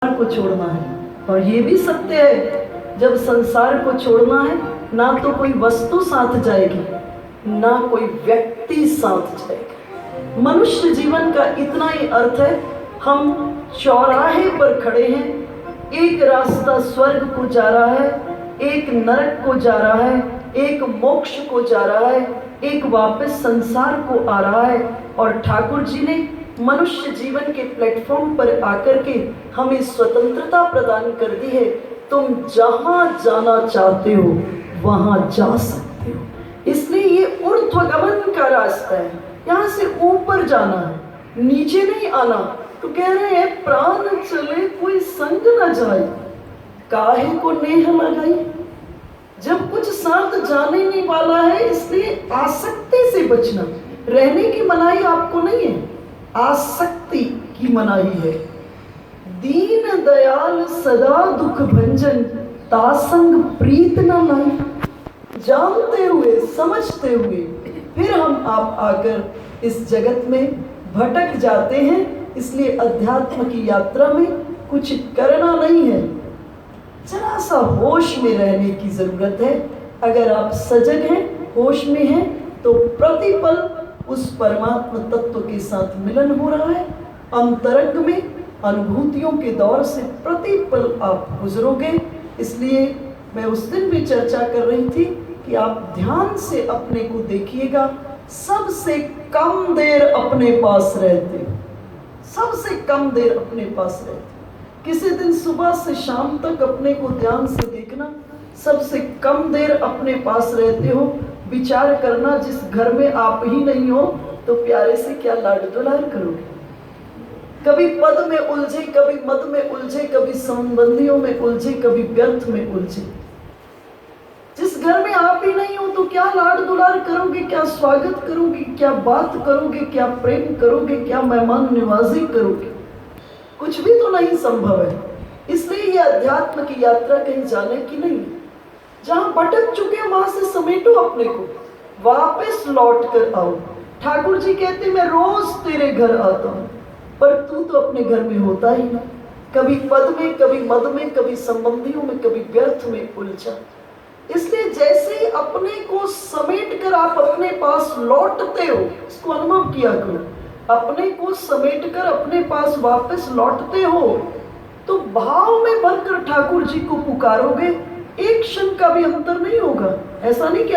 को छोड़ना है। और ये भी सत्य है, जब संसार को छोड़ना है ना तो कोई वस्तु साथ जाएगी ना कोई व्यक्ति साथ जाएगा। मनुष्य जीवन का इतना ही अर्थ है, हम चौराहे पर खड़े हैं, एक रास्ता स्वर्ग को जा रहा है, एक नरक को जा रहा है, एक मोक्ष को जा रहा है, एक वापस संसार को आ रहा है। और ठाकुर जी ने मनुष्य जीवन के प्लेटफॉर्म पर आकर के हमें स्वतंत्रता प्रदान कर दी है। तुम जहां जाना चाहते हो वहां जा सकते हो। इसलिए ये ऊर्ध्वगमन का रास्ता है, यहाँ से ऊपर जाना है, नीचे नहीं आना। तो कह रहे हैं प्राण चले कोई संग न जाए, काहे को नेह लगाई। जब कुछ साथ जाने नहीं वाला है, इसलिए आसक्ति से बचना। रहने की मनाही आपको नहीं है, आसक्ति की मनाही है। दीन दयाल सदा दुख भंजन, तासंग प्रीत न लाई। जानते हुए समझते हुए फिर हम आप आकर इस जगत में भटक जाते हैं। इसलिए अध्यात्म की यात्रा में कुछ करना नहीं है, जरा सा होश में रहने की जरूरत है। अगर आप सजग हैं, होश में हैं, तो प्रतिपल उस परमात्मा तत्व के साथ मिलन हो रहा है। अंतरंग में अनुभूतियों के दौर से प्रतिपल आप गुजरोगे। इसलिए मैं उस दिन भी चर्चा कर रही थी कि आप ध्यान से अपने को देखिएगा। सबसे कम देर अपने पास रहते हो, सबसे कम देर अपने पास रहते हो। किसी दिन सुबह से शाम तक अपने को ध्यान से देखना, सबसे कम देर अपने पास रहते हो। विचार करना, जिस घर में आप ही नहीं हो तो प्यारे से क्या लाड दुलार करोगे। कभी पद में उलझे, कभी मद में उलझे, कभी संबंधियों में उलझे, कभी व्यर्थ में उलझे। जिस घर में आप ही नहीं हो तो क्या लाड दुलार करोगे, क्या स्वागत करोगे, क्या बात करोगे, क्या प्रेम करोगे, क्या मेहमान निवाजी करोगे। कुछ भी तो नहीं संभव है। इसलिए ये अध्यात्म की यात्रा कहीं जाने की नहीं है। जहां भटक चुके हो वहां से समेटो अपने को, वापस लौट कर आओ। ठाकुर जी कहते मैं रोज तेरे घर आता हूं, पर तू तो अपने घर में होता ही ना। कभी पद में, कभी मद में, कभी संबंधियों में, कभी व्यर्थ में उलझा। इसलिए जैसे ही अपने को समेट कर आप अपने पास लौटते हो, इसको अनुभव किया करो। अपने को समेट कर अपने पास वापस लौटते हो तो भाव में भरकर ठाकुर जी को पुकारोगे, एक क्षण का भी अंतर नहीं होगा। ऐसा नहीं कि